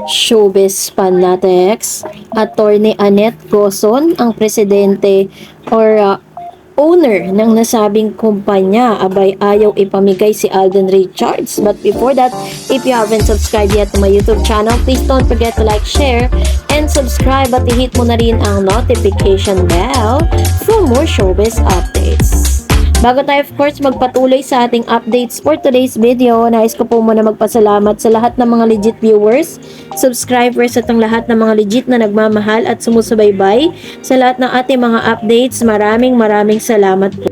Showbiz Fanatics, Attorney Annette Gozon ang presidente or owner ng nasabing kumpanya, abay ayaw ipamigay si Alden Richards. But before that, if you haven't subscribed yet to my YouTube channel, please don't forget to like, share, and subscribe at i-hit mo na rin ang notification bell for more showbiz updates. Bago tayo of course magpatuloy sa ating updates for today's video, nais ko po muna magpasalamat sa lahat ng mga legit viewers, subscribers at ang lahat ng mga legit na nagmamahal at sumusubaybay sa lahat ng ating mga updates. Maraming salamat po.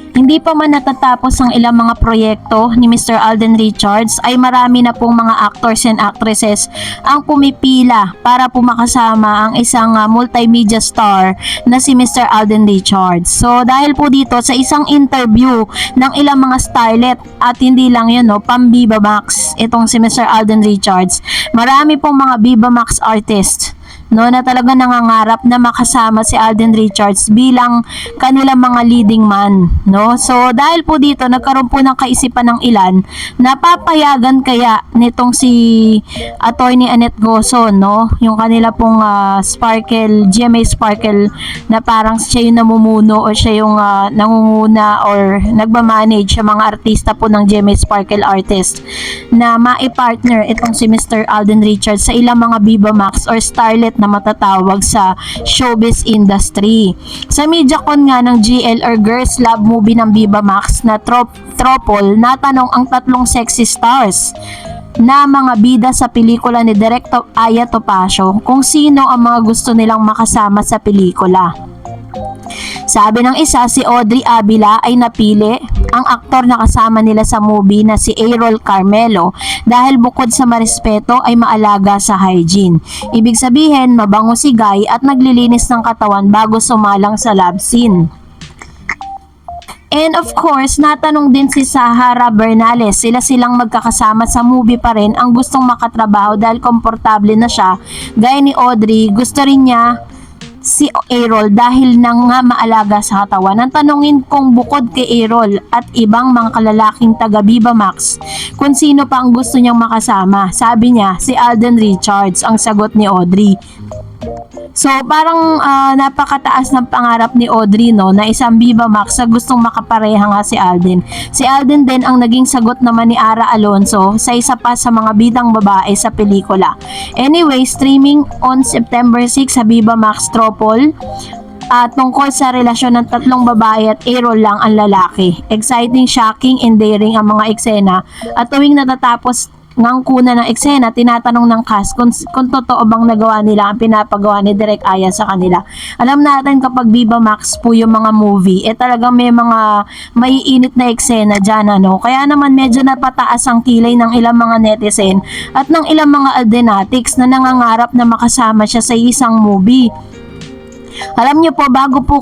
Hindi pa man natatapos ang ilang mga proyekto ni Mr. Alden Richards ay marami na pong mga actors and actresses ang pumipila para po makasama ang isang multimedia star na si Mr. Alden Richards. So dahil po dito sa isang interview ng ilang mga starlet at hindi lang yun pang Viva Max itong si Mr. Alden Richards, marami pong mga Viva Max artists na talaga nangangarap na makasama si Alden Richards bilang kanilang mga leading man, So dahil po dito nagkaroon po ng kaisipan ng ilan na papayagan kaya nitong si Attorney Annette Gozon, yung kanila pong Sparkle, GMA Sparkle, na parang siya yung namumuno o siya yung nangunguna or nagmamanage sa mga artista po ng GMA Sparkle artist, na maipartner itong si Mr. Alden Richards sa ilang mga Viva Max or starlet na matatawag sa showbiz industry. Sa MediaCon nga ng GL or Girls Love movie ng Viva Max na Tropol, natanong ang tatlong sexy stars na mga bida sa pelikula ni Director Aya Topacio kung sino ang mga gusto nilang makasama sa pelikula. Sabi ng isa, si Audrey Avila ay napili ang aktor na kasama nila sa movie na si Errol Carmelo dahil bukod sa marespeto ay maalaga sa hygiene. Ibig sabihin, mabango si Guy at naglilinis ng katawan bago sumalang sa love scene. And of course, natanong din si Sahara Bernales, silang magkakasama sa movie pa rin ang gustong makatrabaho dahil komportable na siya. Gaya ni Audrey, gusto rin niya si Errol dahil nang nga maalaga sa katawan. Nang tanungin kung bukod kay Errol at ibang mga kalalaking taga Viva Max kung sino pa ang gusto niyang makasama, sabi niya si Alden Richards ang sagot ni Audrey. So parang napakataas ng pangarap ni Audrey na isang Viva Max sa gustong makapareha nga si Alden. Si Alden din ang naging sagot naman ni Ara Alonso sa isa pa sa mga bidang babae sa pelikula. Anyway, streaming on September 6 sa Viva Max Tropol tungkol sa relasyon ng tatlong babae at Errol lang ang lalaki. Exciting, shocking, and daring ang mga eksena at tuwing natatapos ngang kuna ng eksena, tinatanong ng cast kung totoo bang nagawa nila ang pinapagawa ni Direk Aya sa kanila. Alam natin kapag Viva Max po yung mga movie, talagang may mga maiinit na eksena dyan, Kaya naman medyo napataas ang kilay ng ilang mga netizen at ng ilang mga Aldenatics na nangangarap na makasama siya sa isang movie. Alam niyo po, bago po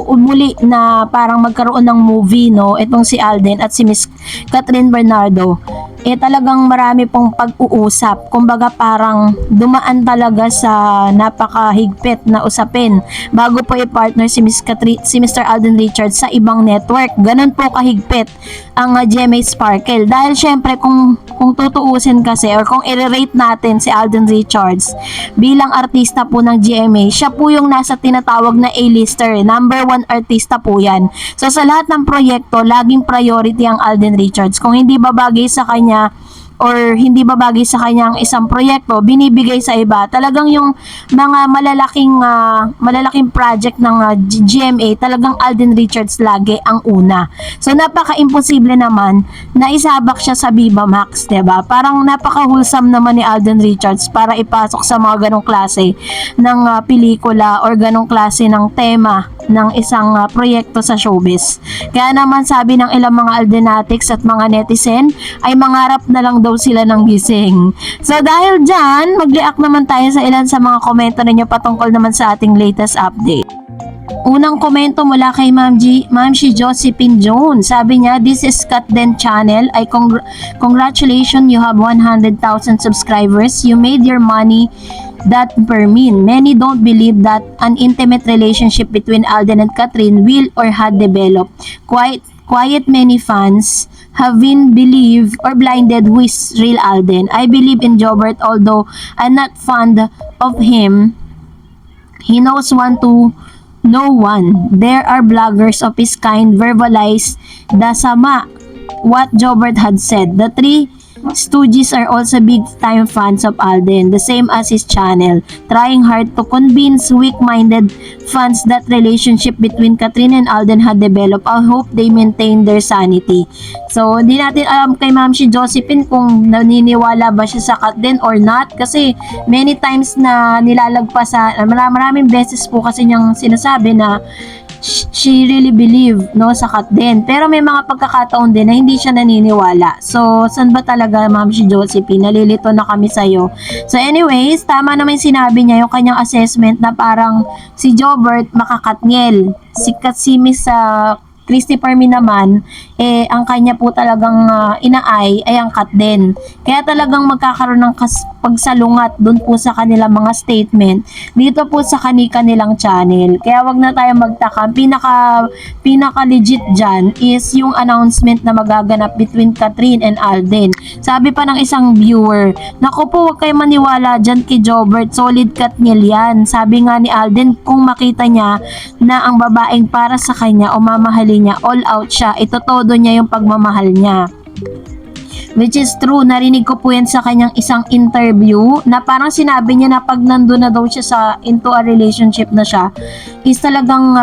umuli na parang magkaroon ng movie, itong si Alden at si Miss Catherine Bernardo, talagang marami pong pag-uusap. Kumbaga parang dumaan talaga sa napakahigpit na usapin bago po i-partner si Mr. Alden Richards sa ibang network. Ganun po kahigpit ang GMA Sparkle. Dahil syempre kung tutuusin kasi or kung i-rate natin si Alden Richards bilang artista po ng GMA, siya po yung nasa tinatawag na A-lister. Number 1 artista po yan. So sa lahat ng proyekto, laging priority ang Alden Richards. Kung hindi babagay sa kanya or hindi babagay sa kanya ang isang proyekto, binibigay sa iba. Talagang yung mga malalaking project ng GMA, talagang Alden Richards lagi ang una. So napaka-imposible naman na isabak siya sa Viva Max, 'di ba? Parang napaka-wholesome naman ni Alden Richards para ipasok sa mga ganong klase ng pelikula or ganong klase ng tema ng isang proyekto sa showbiz. Kaya naman sabi ng ilang mga Aldenatics at mga netizen ay mangarap na lang daw sila ng gising. So dahil dyan, mag-react naman tayo sa ilan sa mga komento ninyo patungkol naman sa ating latest update. Unang komento mula kay Ma'am si Josephine Jones. Sabi niya, this is Kat Den Channel. Congratulations, you have 100,000 subscribers. You made your money that per mean. Many don't believe that an intimate relationship between Alden and Catherine will or had developed. Quiet many fans have been believed or blinded who is real Alden. I believe in Jobert although I'm not fond of him. He knows one to no one. There are bloggers of his kind verbalize the sama what Jobert had said. The three Stooges are also big-time fans of Alden, the same as his channel, trying hard to convince weak-minded fans that relationship between Kathryn and Alden had developed. I hope they maintain their sanity. So, hindi natin alam kay Ma'am si Josephine kung naniniwala ba siya sa Kathryn or not kasi many times na nilalagpasan, maraming beses po kasi niyang sinasabi na she really believe no sa Kathryn. Pero may mga pagkakataon din na hindi siya naniniwala. So, saan ba talaga Ma'am si Josephine? Nalilito na kami sa'yo. So, anyways, tama naman yung sinabi niya yung kanyang assessment na parang si Jobert makakatniel. Si Miss Christopher Min naman, ang kanya po talagang inaay ay ang Kathryn. Kaya talagang magkakaroon ng pagsalungat dun po sa kanilang mga statement dito po sa kanilang channel. Kaya wag na tayo magtaka. Pinaka legit dyan is yung announcement na magaganap between Kathryn and Alden. Sabi pa ng isang viewer, naku po, wag kayo maniwala dyan kay Jobert, solid katniel yan. Sabi nga ni Alden, kung makita niya na ang babaeng para sa kanya o mamahalin niya, all out siya, itotodo niya yung pagmamahal niya. Which is true, narinig ko po yan sa kanyang isang interview na parang sinabi niya na pag nandun na daw siya into a relationship na siya, is talagang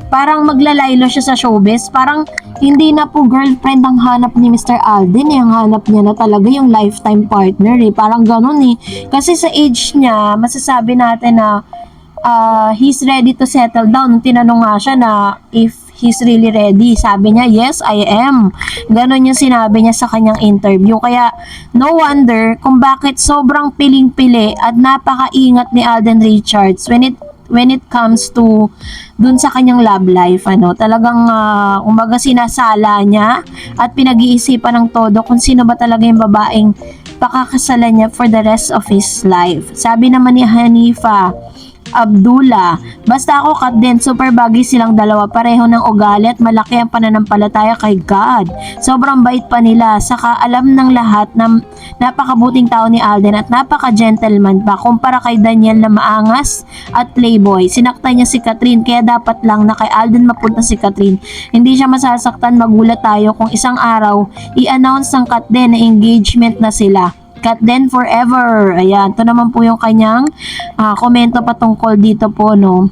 parang maglalaylo siya sa showbiz. Parang hindi na po girlfriend ang hanap ni Mr. Alden, ang hanap niya na talaga yung lifetime partner parang ganun kasi sa age niya, masasabi natin na he's ready to settle down. Nung tinanong nga siya na if he's really ready, sabi niya, yes, I am. Ganon yung sinabi niya sa kanyang interview. Kaya, no wonder kung bakit sobrang piling-pili at napakaingat ni Alden Richards when it comes to dun sa kanyang love life. Talagang, umaga sinasala niya at pinag-iisipan ng todo kung sino ba talaga yung babaeng pakakasalan niya for the rest of his life. Sabi naman ni Hanifa Abdullah, basta ako Kathryn, super bagay silang dalawa, pareho ng ugali at malaki ang pananampalataya kay God. Sobrang bait pa nila, saka alam ng lahat na napakabuting tao ni Alden at napaka-gentleman pa kumpara kay Daniel na maangas at playboy. Sinaktan niya si Kathryn, kaya dapat lang na kay Alden mapunta si Kathryn. Hindi siya masasaktan, magulat tayo kung isang araw i-announce ng Kathryn na engagement na sila. Kathryn forever. Ayan, ito naman po yung kanyang komento patungkol dito po, no.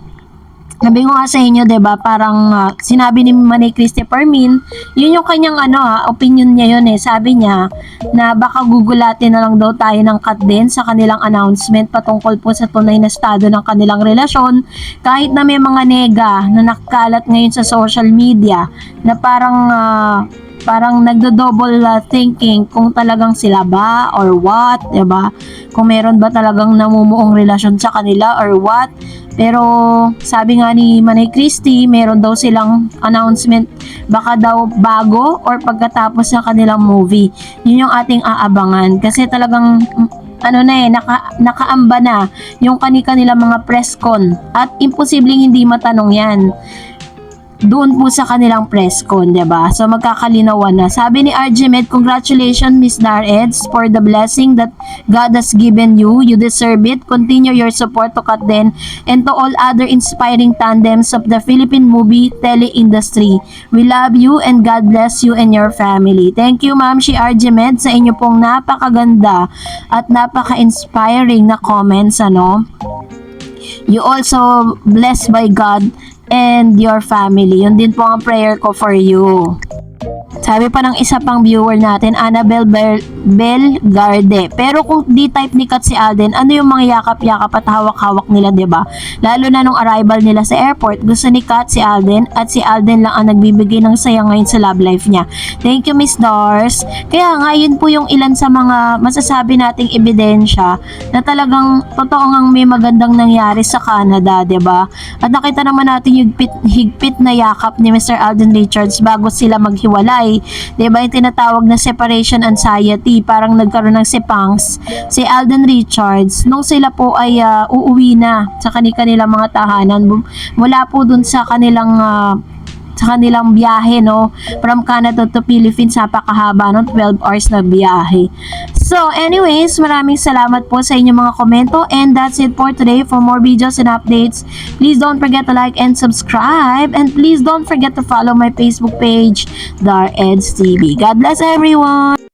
Sabi ko nga sa inyo, 'di ba? Parang sinabi ni Manny Christopher Min, yun yung kanyang opinion niya yun Sabi niya na baka gugulatin na lang daw tayo ng Kathryn sa kanilang announcement patungkol po sa tunay na estado ng kanilang relasyon, kahit na may mga nega na nakakalat ngayon sa social media na parang nagdo-double thinking kung talagang sila ba or what, 'di ba? Kung meron ba talagang namumuong relasyon sa kanila or what. Pero sabi nga ni Manay Christie, meron daw silang announcement baka daw bago or pagkatapos ng kanilang movie. Yun yung ating aabangan kasi talagang nakaamba na yung kanilang mga press con at imposibleng hindi matanong yan doon po sa kanilang press con, diba? So, magkakalinawan na. Sabi ni RJ Med, congratulations, Miss Dareds, for the blessing that God has given you. You deserve it. Continue your support to Kathryn and to all other inspiring tandems of the Philippine movie tele-industry. We love you and God bless you and your family. Thank you, Ma'am si RJ Med, sa inyo pong napakaganda at napaka-inspiring na comments, You also blessed by God and your family. Yun din po ang prayer ko for you. Sabi pa ng isa pang viewer natin, Annabel Belgarde. Pero kung di type ni Kat si Alden, ano yung mga yakap-yakap at hawak-hawak nila, diba? Lalo na nung arrival nila sa airport, gusto ni Kat si Alden at si Alden lang ang nagbibigay ng saya ngayon sa love life niya. Thank you, Miss Dars. Kaya nga, yun po yung ilan sa mga masasabi nating ebidensya na talagang totoo ngang may magandang nangyari sa Canada, diba? At nakita naman natin yung higpit na yakap ni Mr. Alden Richards bago sila maghiwalay. Diba yung tinatawag na separation anxiety, parang nagkaroon ng sepangs si Alden Richards nung sila po ay uuwi na sa kanilang mga tahanan mula po dun sa kanilang sa kanilang biyahe, no? From Canada to Philippines, napakahaba, no? 12 hours na biyahe. So, anyways, maraming salamat po sa inyong mga komento, and that's it for today. For more videos and updates, please don't forget to like and subscribe, and please don't forget to follow my Facebook page, Dar Eds TV. God bless everyone!